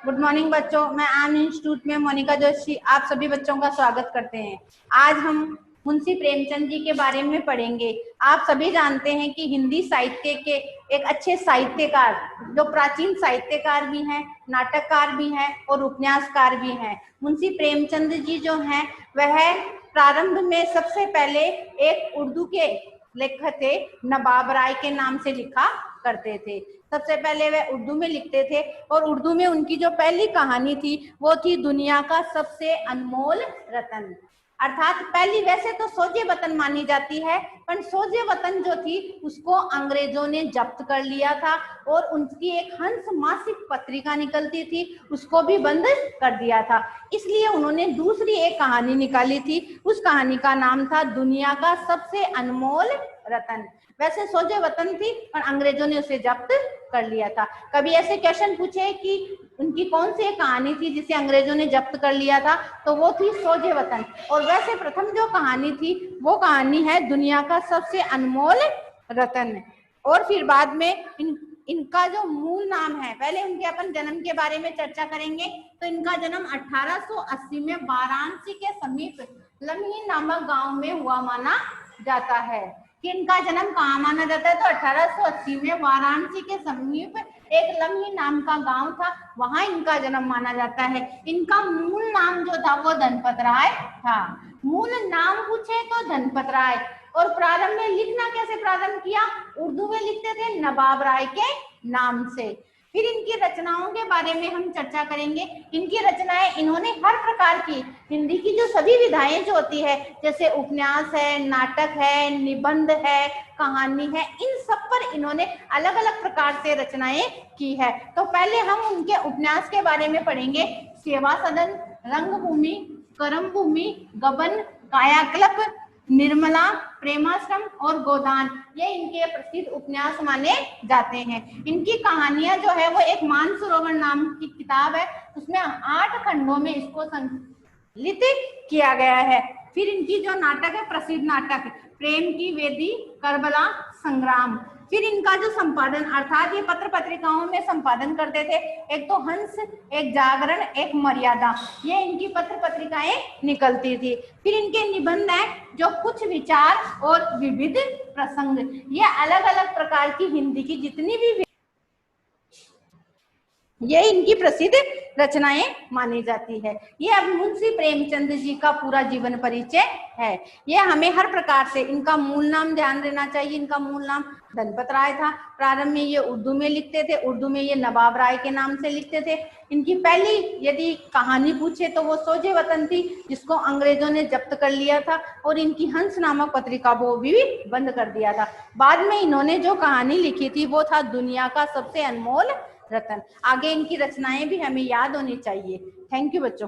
Good morning बच्चों, मैं आन इंस्टीट्यूट में मोनिका जोशी आप सभी बच्चों का स्वागत करते हैं। आज हम मुंशी प्रेमचंद जी के बारे में पढ़ेंगे। आप सभी जानते हैं कि हिंदी साहित्य के एक अच्छे साहित्यकार, जो प्राचीन साहित्यकार भी हैं, नाटककार भी हैं और उपन्यासकार भी हैं। मुंशी प्रेमचंद जी जो हैं वह प्रारंभ में सबसे पहले एक उर्दू के लेखक थे, नवाब राय के नाम से लिखा करते थे। सबसे पहले वे उर्दू में लिखते थे और उर्दू में उनकी जो पहली कहानी थी वो थी दुनिया का सबसे अनमोल रतन। अर्थात पहली वैसे तो सोजे वतन मानी जाती है, पर सोजे वतन जो थी उसको अंग्रेजों ने जब्त कर लिया था और उनकी एक हंस मासिक पत्रिका निकलती थी, उसको भी बंद कर दिया था। इसलिए उन्होंने दूसरी एक कहानी निकाली थी, उस कहानी का नाम था दुनिया का सबसे अनमोल रतन। वैसे सोजे वतन थी पर अंग्रेजों ने उसे जब्त कर लिया था। कभी ऐसे क्वेश्चन पूछे कि उनकी कौन सी कहानी थी जिसे अंग्रेजों ने जब्त कर लिया था, तो वो थी सोजे वतन। और वैसे प्रथम जो कहानी थी वो कहानी है दुनिया का सबसे अनमोल रतन। और फिर बाद में इनका जो मूल नाम है, पहले उनके अपन जन्म के बारे में चर्चा करेंगे। तो इनका जन्म 1880 में वाराणसी के समीप लम्ही नामक गांव में हुआ माना जाता है। कि इनका जन्म कहाँ माना जाता है, तो 1880 में वाराणसी के समीप एक लम्ही नाम का गांव था, वहां इनका जन्म माना जाता है। इनका मूल नाम जो था वो धनपत राय था। मूल नाम पूछे तो धनपत राय। और प्रारंभ में लिखना कैसे प्रारंभ किया, उर्दू में लिखते थे नवाब राय के नाम से। फिर इनकी रचनाओं के बारे में हम चर्चा करेंगे। इनकी रचनाएं, इन्होंने हर प्रकार की हिंदी की जो सभी विधाएं जो होती है, जैसे उपन्यास है, नाटक है, निबंध है, कहानी है, इन सब पर इन्होंने अलग अलग प्रकार से रचनाएं की है। तो पहले हम उनके उपन्यास के बारे में पढ़ेंगे। सेवा सदन, रंगभूमि, कर्मभूमि, गबन, कायाकल्प, निर्मला, प्रेमाश्रम और गोदान, ये इनके प्रसिद्ध उपन्यास माने जाते हैं। इनकी कहानियां जो है वो एक मानसरोवर नाम की किताब है, उसमें 8 खंडों में इसको संकलित किया गया है। फिर इनकी जो नाटक है, प्रसिद्ध नाटक प्रेम की वेदी, करबला, संग्राम। फिर इनका जो संपादन, अर्थात ये पत्र पत्रिकाओं में संपादन करते थे, एक तो हंस, एक जागरण, एक मर्यादा, ये इनकी पत्र पत्रिकाएं निकलती थी। फिर इनके निबंध हैं जो कुछ विचार और विविध प्रसंग, ये अलग अलग प्रकार की हिंदी की जितनी भी ये इनकी प्रसिद्ध रचनाएं मानी जाती है। ये अब मुंशी प्रेमचंद जी का पूरा जीवन परिचय है। ये हमें हर प्रकार से, इनका मूल नाम ध्यान देना चाहिए। इनका मूल नाम धनपत राय था। प्रारंभ में ये उर्दू में लिखते थे, उर्दू में ये नवाब राय के नाम से लिखते थे। इनकी पहली यदि कहानी पूछे तो वो सोजे वतन थी, जिसको अंग्रेजों ने जब्त कर लिया था और इनकी हंस नामक पत्रिका वो भी बंद कर दिया था। बाद में इन्होंने जो कहानी लिखी थी वो था दुनिया का सबसे अनमोल रतन। आगे इनकी रचनाएं भी हमें याद होनी चाहिए। थैंक यू बच्चों।